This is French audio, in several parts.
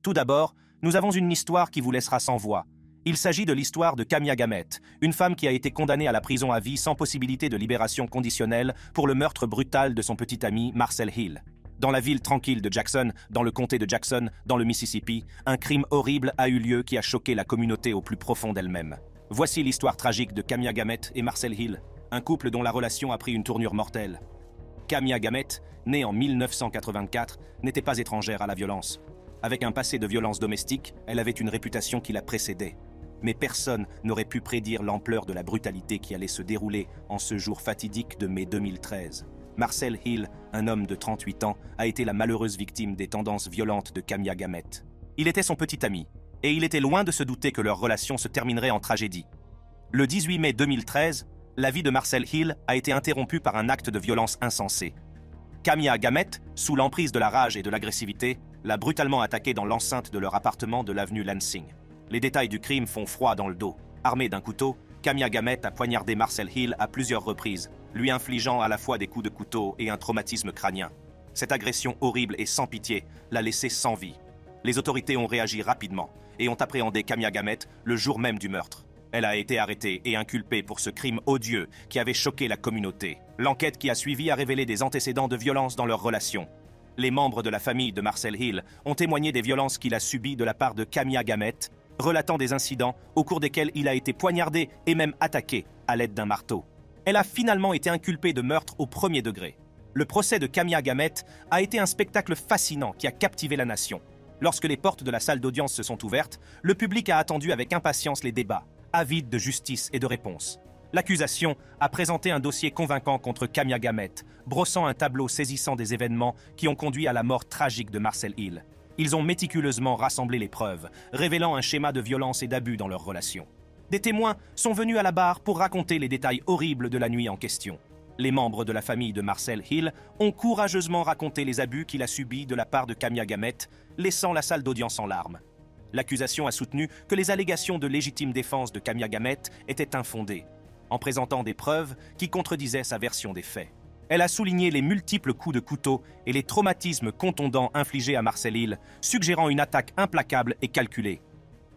Tout d'abord, nous avons une histoire qui vous laissera sans voix. Il s'agit de l'histoire de Kamia Gamet, une femme qui a été condamnée à la prison à vie sans possibilité de libération conditionnelle pour le meurtre brutal de son petit ami Marcel Hill. Dans la ville tranquille de Jackson, dans le comté de Jackson, dans le Mississippi, un crime horrible a eu lieu qui a choqué la communauté au plus profond d'elle-même. Voici l'histoire tragique de Kamia Gamet et Marcel Hill, un couple dont la relation a pris une tournure mortelle. Kamia Gamet, née en 1984, n'était pas étrangère à la violence. Avec un passé de violence domestique, elle avait une réputation qui la précédait. Mais personne n'aurait pu prédire l'ampleur de la brutalité qui allait se dérouler en ce jour fatidique de mai 2013. Marcel Hill, un homme de 38 ans, a été la malheureuse victime des tendances violentes de Kamia Gamet. Il était son petit ami, et il était loin de se douter que leur relation se terminerait en tragédie. Le 18 mai 2013, la vie de Marcel Hill a été interrompue par un acte de violence insensé. Kamia Gamet, sous l'emprise de la rage et de l'agressivité, l'a brutalement attaqué dans l'enceinte de leur appartement de l'avenue Lansing. Les détails du crime font froid dans le dos. Armée d'un couteau, Kamia Gamet a poignardé Marcel Hill à plusieurs reprises, lui infligeant à la fois des coups de couteau et un traumatisme crânien. Cette agression horrible et sans pitié l'a laissé sans vie. Les autorités ont réagi rapidement et ont appréhendé Kamia Gamet le jour même du meurtre. Elle a été arrêtée et inculpée pour ce crime odieux qui avait choqué la communauté. L'enquête qui a suivi a révélé des antécédents de violence dans leur relation. Les membres de la famille de Marcel Hill ont témoigné des violences qu'il a subies de la part de Kamia Gamet, relatant des incidents au cours desquels il a été poignardé et même attaqué à l'aide d'un marteau. Elle a finalement été inculpée de meurtre au premier degré. Le procès de Kamia Gamet a été un spectacle fascinant qui a captivé la nation. Lorsque les portes de la salle d'audience se sont ouvertes, le public a attendu avec impatience les débats, avide de justice et de réponse. L'accusation a présenté un dossier convaincant contre Kamia Gamet, brossant un tableau saisissant des événements qui ont conduit à la mort tragique de Marcel Hill. Ils ont méticuleusement rassemblé les preuves, révélant un schéma de violence et d'abus dans leur relation. Des témoins sont venus à la barre pour raconter les détails horribles de la nuit en question. Les membres de la famille de Marcel Hill ont courageusement raconté les abus qu'il a subis de la part de Kamia Gamet, laissant la salle d'audience en larmes. L'accusation a soutenu que les allégations de légitime défense de Kamia Gamet étaient infondées, en présentant des preuves qui contredisaient sa version des faits. Elle a souligné les multiples coups de couteau et les traumatismes contondants infligés à Marcel Hill, suggérant une attaque implacable et calculée.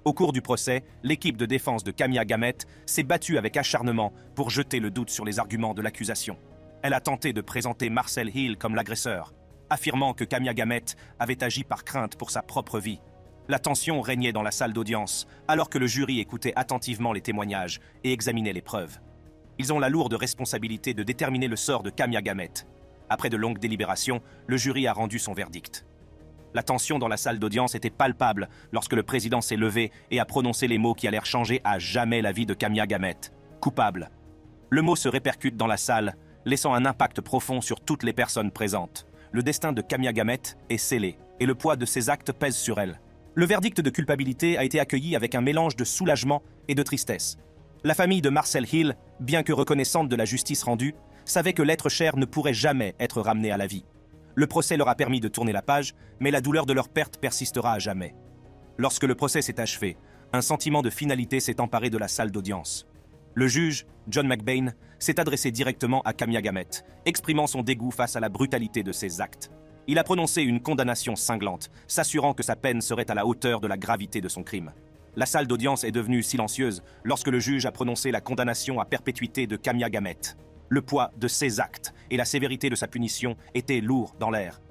Au cours du procès, l'équipe de défense de Kamia Gamet s'est battue avec acharnement pour jeter le doute sur les arguments de l'accusation. Elle a tenté de présenter Marcel Hill comme l'agresseur, affirmant que Kamia Gamet avait agi par crainte pour sa propre vie. La tension régnait dans la salle d'audience, alors que le jury écoutait attentivement les témoignages et examinait les preuves. Ils ont la lourde responsabilité de déterminer le sort de Kamia Gamet. Après de longues délibérations, le jury a rendu son verdict. La tension dans la salle d'audience était palpable lorsque le président s'est levé et a prononcé les mots qui allèrent changer à jamais la vie de Kamia Gamet. Coupable. Le mot se répercute dans la salle, laissant un impact profond sur toutes les personnes présentes. Le destin de Kamia Gamet est scellé, et le poids de ses actes pèse sur elle. Le verdict de culpabilité a été accueilli avec un mélange de soulagement et de tristesse. La famille de Marcel Hill, bien que reconnaissante de la justice rendue, savait que l'être cher ne pourrait jamais être ramené à la vie. Le procès leur a permis de tourner la page, mais la douleur de leur perte persistera à jamais. Lorsque le procès s'est achevé, un sentiment de finalité s'est emparé de la salle d'audience. Le juge, John McBain, s'est adressé directement à Kamia Gamet, exprimant son dégoût face à la brutalité de ses actes. Il a prononcé une condamnation cinglante, s'assurant que sa peine serait à la hauteur de la gravité de son crime. La salle d'audience est devenue silencieuse lorsque le juge a prononcé la condamnation à perpétuité de Kamia Gamet. Le poids de ses actes et la sévérité de sa punition étaient lourds dans l'air.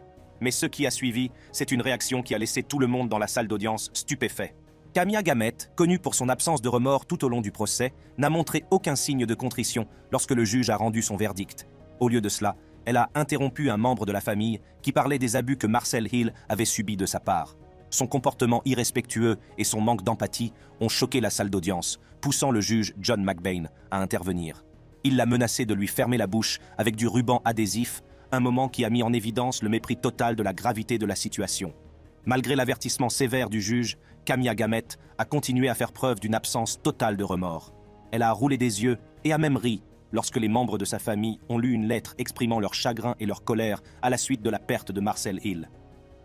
Mais ce qui a suivi, c'est une réaction qui a laissé tout le monde dans la salle d'audience stupéfait. Kamia Gamet, connue pour son absence de remords tout au long du procès, n'a montré aucun signe de contrition lorsque le juge a rendu son verdict. Au lieu de cela, elle a interrompu un membre de la famille qui parlait des abus que Marcel Hill avait subis de sa part. Son comportement irrespectueux et son manque d'empathie ont choqué la salle d'audience, poussant le juge John McBain à intervenir. Il l'a menacé de lui fermer la bouche avec du ruban adhésif, un moment qui a mis en évidence le mépris total de la gravité de la situation. Malgré l'avertissement sévère du juge, Kamia Gamet a continué à faire preuve d'une absence totale de remords. Elle a roulé des yeux et a même ri lorsque les membres de sa famille ont lu une lettre exprimant leur chagrin et leur colère à la suite de la perte de Marcel Hill.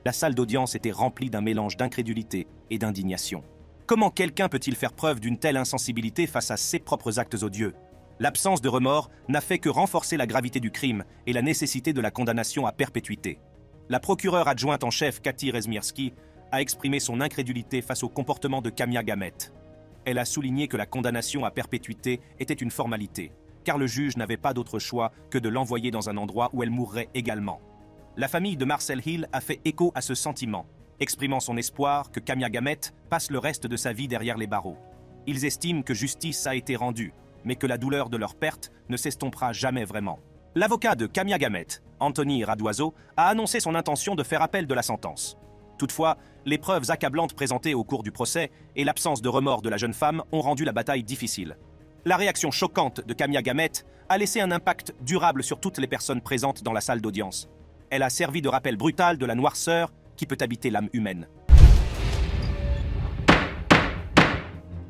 La salle d'audience était remplie d'un mélange d'incrédulité et d'indignation. Comment quelqu'un peut-il faire preuve d'une telle insensibilité face à ses propres actes odieux ? L'absence de remords n'a fait que renforcer la gravité du crime et la nécessité de la condamnation à perpétuité. La procureure adjointe en chef Cathy Rezmirski a exprimé son incrédulité face au comportement de Kamia Gamet. Elle a souligné que la condamnation à perpétuité était une formalité, car le juge n'avait pas d'autre choix que de l'envoyer dans un endroit où elle mourrait également. La famille de Marcel Hill a fait écho à ce sentiment, exprimant son espoir que Kamia Gamet passe le reste de sa vie derrière les barreaux. Ils estiment que justice a été rendue, mais que la douleur de leur perte ne s'estompera jamais vraiment. L'avocat de Kamia Gamet, Anthony Radoiseau, a annoncé son intention de faire appel de la sentence. Toutefois, les preuves accablantes présentées au cours du procès et l'absence de remords de la jeune femme ont rendu la bataille difficile. La réaction choquante de Kamia Gamet a laissé un impact durable sur toutes les personnes présentes dans la salle d'audience. Elle a servi de rappel brutal de la noirceur qui peut habiter l'âme humaine.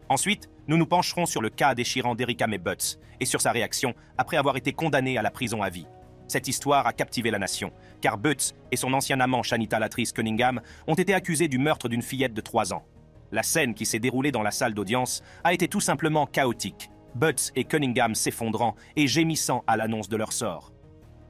Ensuite, nous nous pencherons sur le cas déchirant d'Erika May Butts et sur sa réaction après avoir été condamnée à la prison à vie. Cette histoire a captivé la nation, car Butts et son ancien amant Shanita Latrice Cunningham ont été accusés du meurtre d'une fillette de 3 ans. La scène qui s'est déroulée dans la salle d'audience a été tout simplement chaotique, Butts et Cunningham s'effondrant et gémissant à l'annonce de leur sort.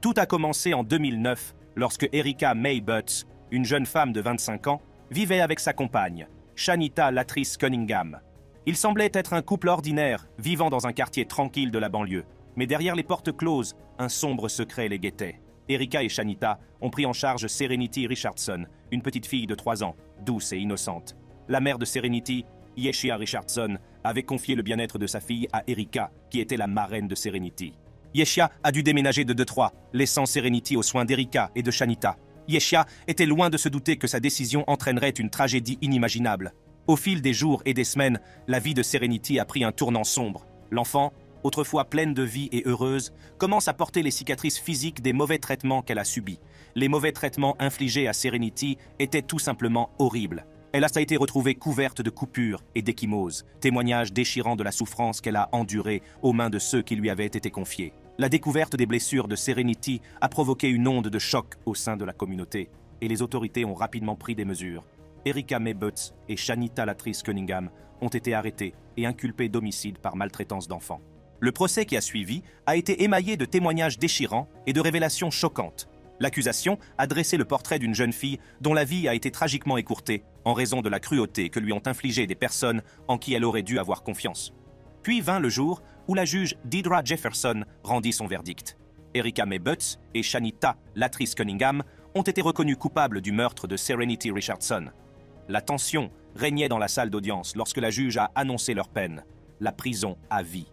Tout a commencé en 2009, lorsque Erika May Butts, une jeune femme de 25 ans, vivait avec sa compagne, Shanita Latrice Cunningham. Il semblait être un couple ordinaire, vivant dans un quartier tranquille de la banlieue. Mais derrière les portes closes, un sombre secret les guettait. Erika et Shanita ont pris en charge Serenity Richardson, une petite fille de 3 ans, douce et innocente. La mère de Serenity, Yeshia Richardson, avait confié le bien-être de sa fille à Erika, qui était la marraine de Serenity. Yeshia a dû déménager de Détroit, laissant Serenity aux soins d'Erika et de Shanita. Yeshia était loin de se douter que sa décision entraînerait une tragédie inimaginable. Au fil des jours et des semaines, la vie de Serenity a pris un tournant sombre. L'enfant, autrefois pleine de vie et heureuse, commence à porter les cicatrices physiques des mauvais traitements qu'elle a subis. Les mauvais traitements infligés à Serenity étaient tout simplement horribles. Elle a été retrouvée couverte de coupures et d'échymoses, témoignage déchirant de la souffrance qu'elle a endurée aux mains de ceux qui lui avaient été confiés. La découverte des blessures de Serenity a provoqué une onde de choc au sein de la communauté, et les autorités ont rapidement pris des mesures. Erika May Butts et Shanita Latrice Cunningham ont été arrêtés et inculpés d'homicide par maltraitance d'enfants. Le procès qui a suivi a été émaillé de témoignages déchirants et de révélations choquantes. L'accusation a dressé le portrait d'une jeune fille dont la vie a été tragiquement écourtée en raison de la cruauté que lui ont infligée des personnes en qui elle aurait dû avoir confiance. Puis vint le jour où la juge Deidra Jefferson rendit son verdict. Erika May Butts et Shanita Latrice Cunningham ont été reconnus coupables du meurtre de Serenity Richardson. La tension régnait dans la salle d'audience lorsque la juge a annoncé leur peine, la prison à vie.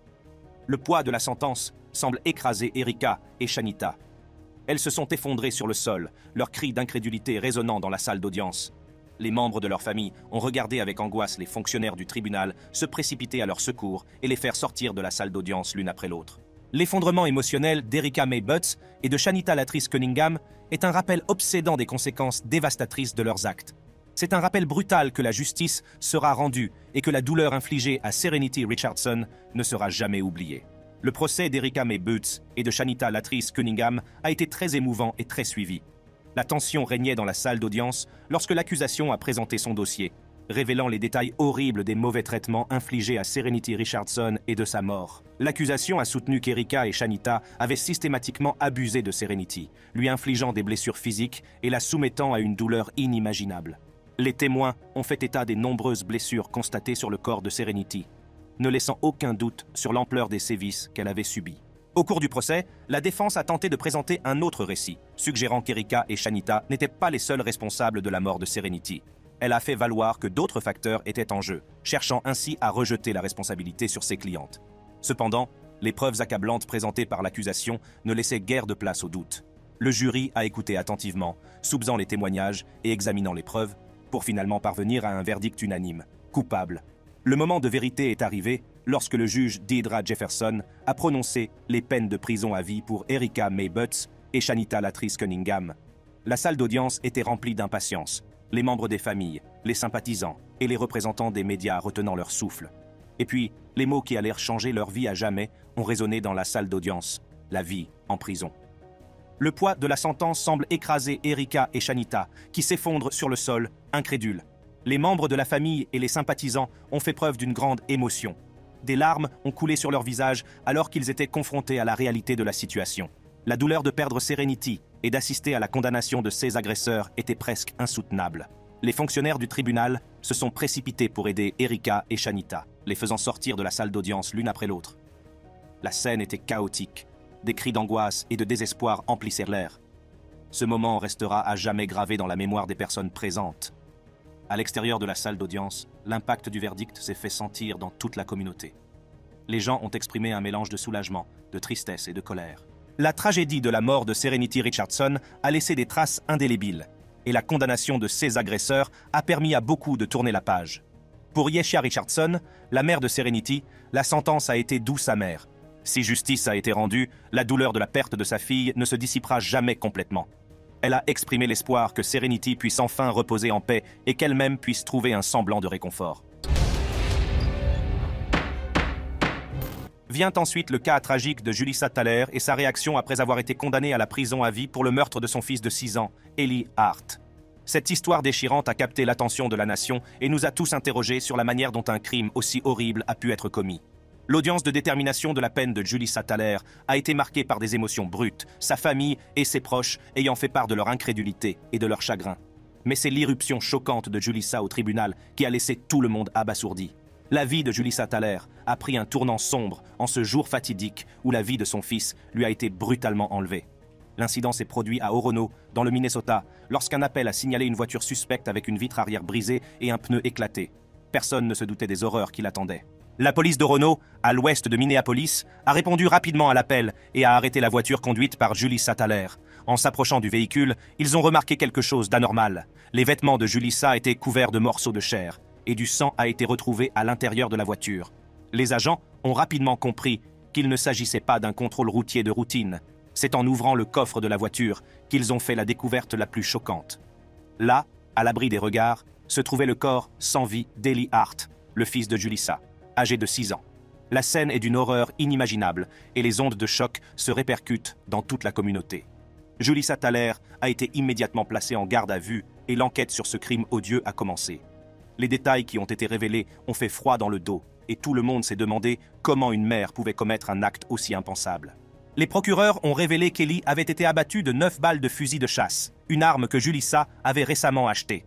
Le poids de la sentence semble écraser Erika et Shanita. Elles se sont effondrées sur le sol, leurs cris d'incrédulité résonnant dans la salle d'audience. Les membres de leur famille ont regardé avec angoisse les fonctionnaires du tribunal se précipiter à leur secours et les faire sortir de la salle d'audience l'une après l'autre. L'effondrement émotionnel d'Erika May Butts et de Shanita Latrice Cunningham est un rappel obsédant des conséquences dévastatrices de leurs actes. C'est un rappel brutal que la justice sera rendue et que la douleur infligée à Serenity Richardson ne sera jamais oubliée. Le procès d'Erika May Butts et de Shanita Latrice Cunningham a été très émouvant et très suivi. La tension régnait dans la salle d'audience lorsque l'accusation a présenté son dossier, révélant les détails horribles des mauvais traitements infligés à Serenity Richardson et de sa mort. L'accusation a soutenu qu'Erika et Shanita avaient systématiquement abusé de Serenity, lui infligeant des blessures physiques et la soumettant à une douleur inimaginable. Les témoins ont fait état des nombreuses blessures constatées sur le corps de Serenity, ne laissant aucun doute sur l'ampleur des sévices qu'elle avait subis. Au cours du procès, la défense a tenté de présenter un autre récit, suggérant qu'Erika et Shanita n'étaient pas les seuls responsables de la mort de Serenity. Elle a fait valoir que d'autres facteurs étaient en jeu, cherchant ainsi à rejeter la responsabilité sur ses clientes. Cependant, les preuves accablantes présentées par l'accusation ne laissaient guère de place au doute. Le jury a écouté attentivement, soupesant les témoignages et examinant les preuves, pour finalement parvenir à un verdict unanime, coupable. Le moment de vérité est arrivé lorsque le juge Deidra Jefferson a prononcé les peines de prison à vie pour Erika May Butts et Shanita Latrice Cunningham. La salle d'audience était remplie d'impatience, les membres des familles, les sympathisants et les représentants des médias retenant leur souffle. Et puis, les mots qui allèrent changer leur vie à jamais ont résonné dans la salle d'audience, la vie en prison. Le poids de la sentence semble écraser Erika et Shanita, qui s'effondrent sur le sol, incrédules. Les membres de la famille et les sympathisants ont fait preuve d'une grande émotion. Des larmes ont coulé sur leur visage alors qu'ils étaient confrontés à la réalité de la situation. La douleur de perdre Serenity et d'assister à la condamnation de ses agresseurs était presque insoutenable. Les fonctionnaires du tribunal se sont précipités pour aider Erika et Shanita, les faisant sortir de la salle d'audience l'une après l'autre. La scène était chaotique. Des cris d'angoisse et de désespoir emplissèrent l'air. Ce moment restera à jamais gravé dans la mémoire des personnes présentes. À l'extérieur de la salle d'audience, l'impact du verdict s'est fait sentir dans toute la communauté. Les gens ont exprimé un mélange de soulagement, de tristesse et de colère. La tragédie de la mort de Serenity Richardson a laissé des traces indélébiles, et la condamnation de ses agresseurs a permis à beaucoup de tourner la page. Pour Yeshia Richardson, la mère de Serenity, la sentence a été douce amère. Si justice a été rendue, la douleur de la perte de sa fille ne se dissipera jamais complètement. Elle a exprimé l'espoir que Serenity puisse enfin reposer en paix et qu'elle-même puisse trouver un semblant de réconfort. Vient ensuite le cas tragique de Julissa Thaler et sa réaction après avoir été condamnée à la prison à vie pour le meurtre de son fils de 6 ans, Eli Hart. Cette histoire déchirante a capté l'attention de la nation et nous a tous interrogés sur la manière dont un crime aussi horrible a pu être commis. L'audience de détermination de la peine de Julissa Thaler a été marquée par des émotions brutes, sa famille et ses proches ayant fait part de leur incrédulité et de leur chagrin. Mais c'est l'irruption choquante de Julissa au tribunal qui a laissé tout le monde abasourdi. La vie de Julissa Thaler a pris un tournant sombre en ce jour fatidique où la vie de son fils lui a été brutalement enlevée. L'incident s'est produit à Orono, dans le Minnesota, lorsqu'un appel a signalé une voiture suspecte avec une vitre arrière brisée et un pneu éclaté. Personne ne se doutait des horreurs qui l'attendaient. La police d'Orono, à l'ouest de Minneapolis, a répondu rapidement à l'appel et a arrêté la voiture conduite par Julissa Thaler. En s'approchant du véhicule, ils ont remarqué quelque chose d'anormal. Les vêtements de Julissa étaient couverts de morceaux de chair et du sang a été retrouvé à l'intérieur de la voiture. Les agents ont rapidement compris qu'il ne s'agissait pas d'un contrôle routier de routine. C'est en ouvrant le coffre de la voiture qu'ils ont fait la découverte la plus choquante. Là, à l'abri des regards, se trouvait le corps sans vie d'Eli Hart, le fils de Julissa, âgé de 6 ans. La scène est d'une horreur inimaginable et les ondes de choc se répercutent dans toute la communauté. Julissa Thaler a été immédiatement placée en garde à vue et l'enquête sur ce crime odieux a commencé. Les détails qui ont été révélés ont fait froid dans le dos et tout le monde s'est demandé comment une mère pouvait commettre un acte aussi impensable. Les procureurs ont révélé qu'Eli avait été abattu de 9 balles de fusil de chasse, une arme que Julissa avait récemment achetée.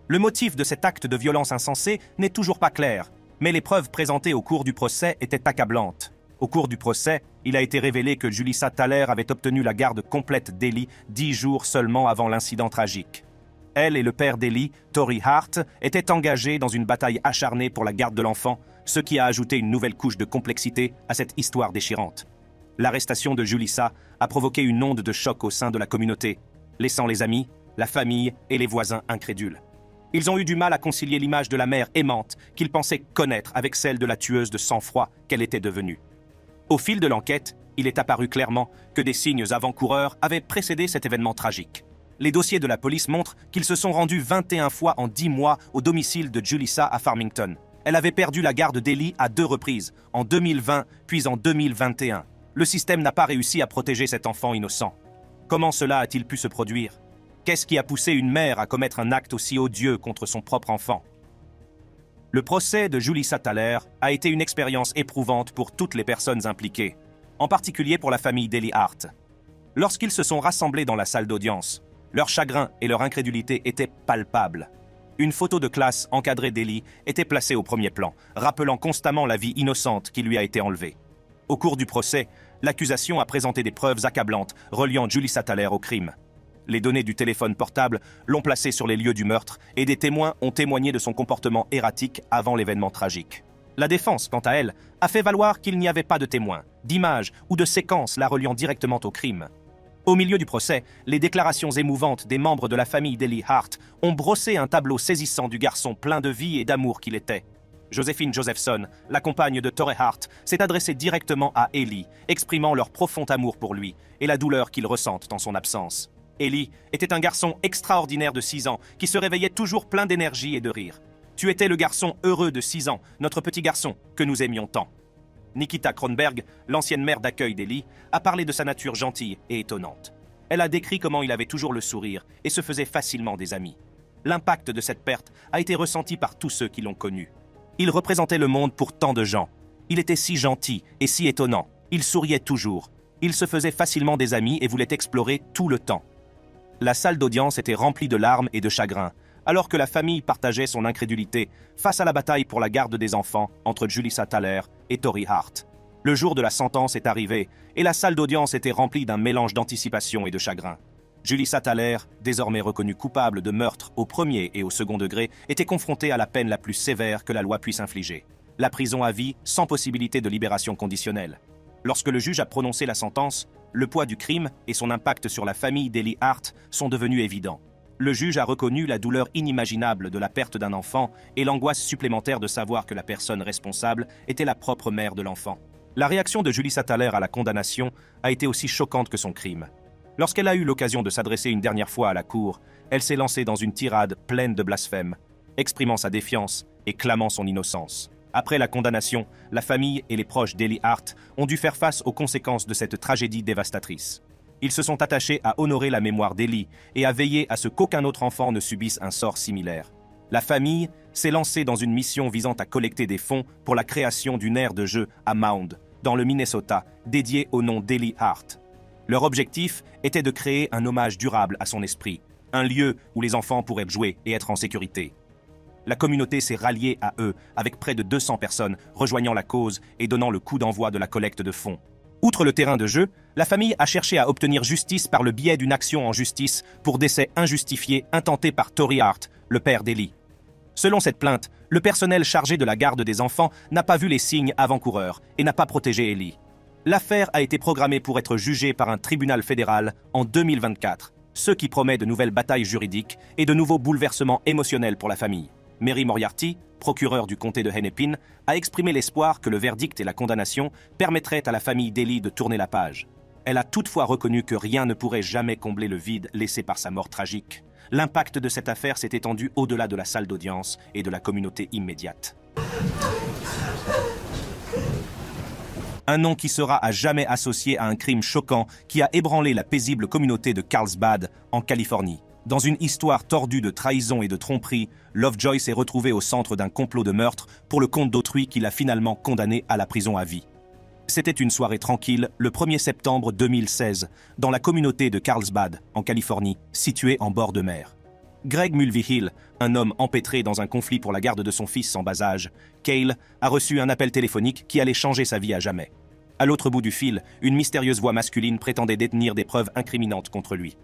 Le motif de cet acte de violence insensé n'est toujours pas clair, mais les preuves présentées au cours du procès étaient accablantes. Au cours du procès, il a été révélé que Julissa Thaler avait obtenu la garde complète d'Eli 10 jours seulement avant l'incident tragique. Elle et le père d'Eli, Tory Hart, étaient engagés dans une bataille acharnée pour la garde de l'enfant, ce qui a ajouté une nouvelle couche de complexité à cette histoire déchirante. L'arrestation de Julissa a provoqué une onde de choc au sein de la communauté, laissant les amis, la famille et les voisins incrédules. Ils ont eu du mal à concilier l'image de la mère aimante qu'ils pensaient connaître avec celle de la tueuse de sang-froid qu'elle était devenue. Au fil de l'enquête, il est apparu clairement que des signes avant-coureurs avaient précédé cet événement tragique. Les dossiers de la police montrent qu'ils se sont rendus 21 fois en 10 mois au domicile de Julissa à Farmington. Elle avait perdu la garde d'Eli à 2 reprises, en 2020 puis en 2021. Le système n'a pas réussi à protéger cet enfant innocent. Comment cela a-t-il pu se produire? Qu'est-ce qui a poussé une mère à commettre un acte aussi odieux contre son propre enfant? Le procès de Julissa Thaler a été une expérience éprouvante pour toutes les personnes impliquées, en particulier pour la famille d'Eli Hart. Lorsqu'ils se sont rassemblés dans la salle d'audience, leur chagrin et leur incrédulité étaient palpables. Une photo de classe encadrée d'Eli était placée au premier plan, rappelant constamment la vie innocente qui lui a été enlevée. Au cours du procès, l'accusation a présenté des preuves accablantes reliant Julissa Thaler au crime. Les données du téléphone portable l'ont placé sur les lieux du meurtre et des témoins ont témoigné de son comportement erratique avant l'événement tragique. La défense, quant à elle, a fait valoir qu'il n'y avait pas de témoins, d'images ou de séquences la reliant directement au crime. Au milieu du procès, les déclarations émouvantes des membres de la famille d'Eli Hart ont brossé un tableau saisissant du garçon plein de vie et d'amour qu'il était. Joséphine Josephson, la compagne de Tory Hart, s'est adressée directement à Eli, exprimant leur profond amour pour lui et la douleur qu'ils ressentent en son absence. Eli était un garçon extraordinaire de 6 ans qui se réveillait toujours plein d'énergie et de rire. Tu étais le garçon heureux de 6 ans, notre petit garçon, que nous aimions tant. Nikita Kronberg, l'ancienne mère d'accueil d'Eli, a parlé de sa nature gentille et étonnante. Elle a décrit comment il avait toujours le sourire et se faisait facilement des amis. L'impact de cette perte a été ressenti par tous ceux qui l'ont connu. Il représentait le monde pour tant de gens. Il était si gentil et si étonnant. Il souriait toujours. Il se faisait facilement des amis et voulait explorer tout le temps. La salle d'audience était remplie de larmes et de chagrin, alors que la famille partageait son incrédulité face à la bataille pour la garde des enfants entre Julissa Thaler et Tory Hart. Le jour de la sentence est arrivé et la salle d'audience était remplie d'un mélange d'anticipation et de chagrin. Julissa Thaler, désormais reconnue coupable de meurtre au premier et au second degré, était confrontée à la peine la plus sévère que la loi puisse infliger. La prison à vie sans possibilité de libération conditionnelle. Lorsque le juge a prononcé la sentence, le poids du crime et son impact sur la famille d'Eli Hart sont devenus évidents. Le juge a reconnu la douleur inimaginable de la perte d'un enfant et l'angoisse supplémentaire de savoir que la personne responsable était la propre mère de l'enfant. La réaction de Julissa Thaler à la condamnation a été aussi choquante que son crime. Lorsqu'elle a eu l'occasion de s'adresser une dernière fois à la cour, elle s'est lancée dans une tirade pleine de blasphèmes, exprimant sa défiance et clamant son innocence. Après la condamnation, la famille et les proches d'Eli Hart ont dû faire face aux conséquences de cette tragédie dévastatrice. Ils se sont attachés à honorer la mémoire d'Eli et à veiller à ce qu'aucun autre enfant ne subisse un sort similaire. La famille s'est lancée dans une mission visant à collecter des fonds pour la création d'une aire de jeu à Mound, dans le Minnesota, dédiée au nom d'Eli Hart. Leur objectif était de créer un hommage durable à son esprit, un lieu où les enfants pourraient jouer et être en sécurité. La communauté s'est ralliée à eux, avec près de 200 personnes rejoignant la cause et donnant le coup d'envoi de la collecte de fonds. Outre le terrain de jeu, la famille a cherché à obtenir justice par le biais d'une action en justice pour décès injustifié intenté par Tory Hart, le père d'Eli. Selon cette plainte, le personnel chargé de la garde des enfants n'a pas vu les signes avant-coureurs et n'a pas protégé Eli. L'affaire a été programmée pour être jugée par un tribunal fédéral en 2024, ce qui promet de nouvelles batailles juridiques et de nouveaux bouleversements émotionnels pour la famille. Mary Moriarty, procureure du comté de Hennepin, a exprimé l'espoir que le verdict et la condamnation permettraient à la famille d'Eli de tourner la page. Elle a toutefois reconnu que rien ne pourrait jamais combler le vide laissé par sa mort tragique. L'impact de cette affaire s'est étendu au-delà de la salle d'audience et de la communauté immédiate. Un nom qui sera à jamais associé à un crime choquant qui a ébranlé la paisible communauté de Carlsbad, en Californie. Dans une histoire tordue de trahison et de tromperie, Lovejoy s'est retrouvé au centre d'un complot de meurtre pour le compte d'autrui qui l'a finalement condamné à la prison à vie. C'était une soirée tranquille, le 1er septembre 2016, dans la communauté de Carlsbad, en Californie, située en bord de mer. Greg Mulvihill, un homme empêtré dans un conflit pour la garde de son fils en bas âge, Cale, a reçu un appel téléphonique qui allait changer sa vie à jamais. À l'autre bout du fil, une mystérieuse voix masculine prétendait détenir des preuves incriminantes contre lui.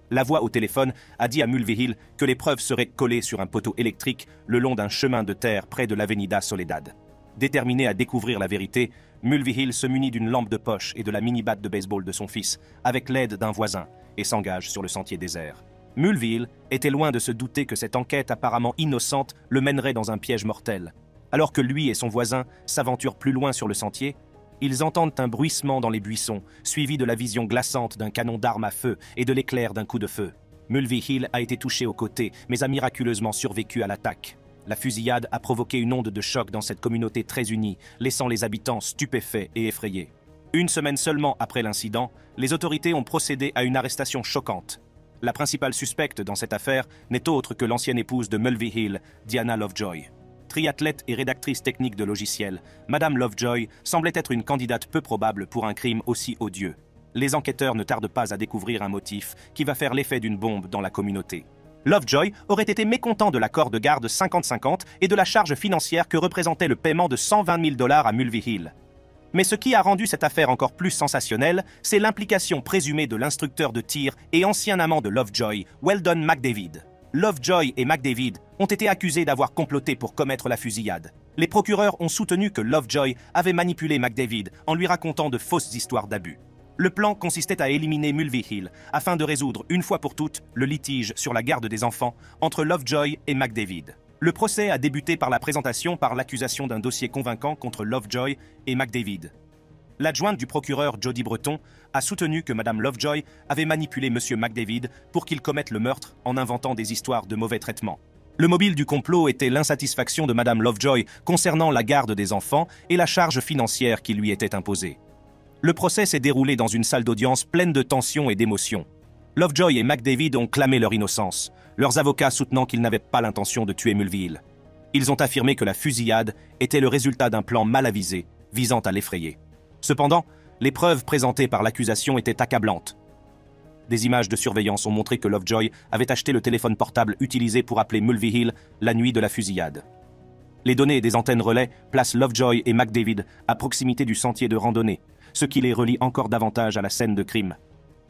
La voix au téléphone a dit à Mulvihill que les preuves seraient collées sur un poteau électrique le long d'un chemin de terre près de l'Avenida Soledad. Déterminé à découvrir la vérité, Mulvihill se munit d'une lampe de poche et de la mini-batte de baseball de son fils, avec l'aide d'un voisin, et s'engage sur le sentier désert. Mulvihill était loin de se douter que cette enquête apparemment innocente le mènerait dans un piège mortel. Alors que lui et son voisin s'aventurent plus loin sur le sentier, ils entendent un bruissement dans les buissons, suivi de la vision glaçante d'un canon d'armes à feu et de l'éclair d'un coup de feu. Mulvihill a été touché au côté, mais a miraculeusement survécu à l'attaque. La fusillade a provoqué une onde de choc dans cette communauté très unie, laissant les habitants stupéfaits et effrayés. Une semaine seulement après l'incident, les autorités ont procédé à une arrestation choquante. La principale suspecte dans cette affaire n'est autre que l'ancienne épouse de Mulvihill, Diana Lovejoy. Triathlète et rédactrice technique de logiciels, Madame Lovejoy semblait être une candidate peu probable pour un crime aussi odieux. Les enquêteurs ne tardent pas à découvrir un motif qui va faire l'effet d'une bombe dans la communauté. Lovejoy aurait été mécontent de l'accord de garde 50-50 et de la charge financière que représentait le paiement de 120 000 $ à Mulvihill. Mais ce qui a rendu cette affaire encore plus sensationnelle, c'est l'implication présumée de l'instructeur de tir et ancien amant de Lovejoy, Weldon McDavid. Lovejoy et McDavid ont été accusés d'avoir comploté pour commettre la fusillade. Les procureurs ont soutenu que Lovejoy avait manipulé McDavid en lui racontant de fausses histoires d'abus. Le plan consistait à éliminer Mulvihill afin de résoudre une fois pour toutes le litige sur la garde des enfants entre Lovejoy et McDavid. Le procès a débuté par la présentation par l'accusation d'un dossier convaincant contre Lovejoy et McDavid. L'adjointe du procureur Jody Breton a soutenu que Mme Lovejoy avait manipulé M. McDavid pour qu'il commette le meurtre en inventant des histoires de mauvais traitement. Le mobile du complot était l'insatisfaction de Mme Lovejoy concernant la garde des enfants et la charge financière qui lui était imposée. Le procès s'est déroulé dans une salle d'audience pleine de tension et d'émotion. Lovejoy et McDavid ont clamé leur innocence, leurs avocats soutenant qu'ils n'avaient pas l'intention de tuer Mulvihill. Ils ont affirmé que la fusillade était le résultat d'un plan mal avisé, visant à l'effrayer. Cependant, les preuves présentées par l'accusation étaient accablantes. Des images de surveillance ont montré que Lovejoy avait acheté le téléphone portable utilisé pour appeler Mulvihill la nuit de la fusillade. Les données des antennes relais placent Lovejoy et McDavid à proximité du sentier de randonnée, ce qui les relie encore davantage à la scène de crime.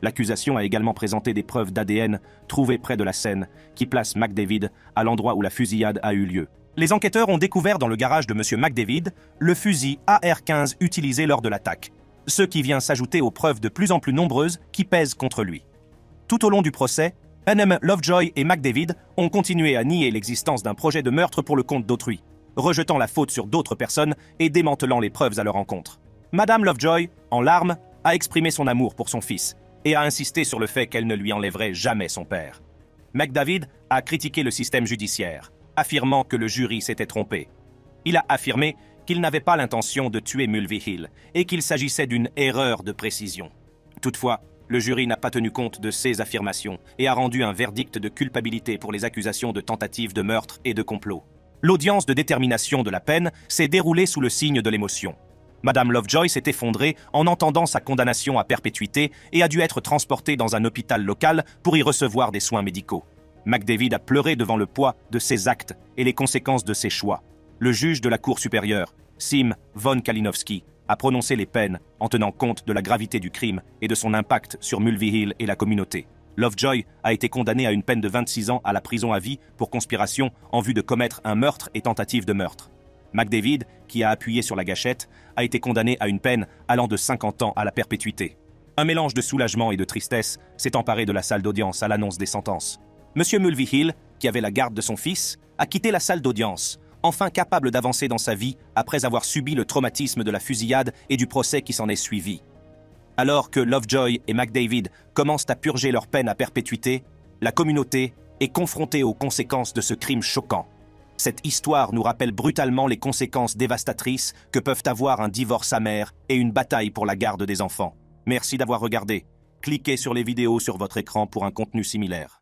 L'accusation a également présenté des preuves d'ADN trouvées près de la scène, qui placent McDavid à l'endroit où la fusillade a eu lieu. Les enquêteurs ont découvert dans le garage de M. McDavid le fusil AR-15 utilisé lors de l'attaque, ce qui vient s'ajouter aux preuves de plus en plus nombreuses qui pèsent contre lui. Tout au long du procès, N.M. Lovejoy et McDavid ont continué à nier l'existence d'un projet de meurtre pour le compte d'autrui, rejetant la faute sur d'autres personnes et démantelant les preuves à leur encontre. Madame Lovejoy, en larmes, a exprimé son amour pour son fils et a insisté sur le fait qu'elle ne lui enlèverait jamais son père. McDavid a critiqué le système judiciaire, affirmant que le jury s'était trompé. Il a affirmé qu'il n'avait pas l'intention de tuer Mulvihill et qu'il s'agissait d'une erreur de précision. Toutefois, le jury n'a pas tenu compte de ces affirmations et a rendu un verdict de culpabilité pour les accusations de tentative de meurtre et de complot. L'audience de détermination de la peine s'est déroulée sous le signe de l'émotion. Madame Lovejoy s'est effondrée en entendant sa condamnation à perpétuité et a dû être transportée dans un hôpital local pour y recevoir des soins médicaux. McDavid a pleuré devant le poids de ses actes et les conséquences de ses choix. Le juge de la Cour supérieure, Sim von Kalinowski, a prononcé les peines en tenant compte de la gravité du crime et de son impact sur Mulvihill et la communauté. Lovejoy a été condamné à une peine de 26 ans à la prison à vie pour conspiration en vue de commettre un meurtre et tentative de meurtre. McDavid, qui a appuyé sur la gâchette, a été condamné à une peine allant de 50 ans à la perpétuité. Un mélange de soulagement et de tristesse s'est emparé de la salle d'audience à l'annonce des sentences. Monsieur Mulvihill, qui avait la garde de son fils, a quitté la salle d'audience, enfin capable d'avancer dans sa vie après avoir subi le traumatisme de la fusillade et du procès qui s'en est suivi. Alors que Lovejoy et McDavid commencent à purger leur peine à perpétuité, la communauté est confrontée aux conséquences de ce crime choquant. Cette histoire nous rappelle brutalement les conséquences dévastatrices que peuvent avoir un divorce amer et une bataille pour la garde des enfants. Merci d'avoir regardé. Cliquez sur les vidéos sur votre écran pour un contenu similaire.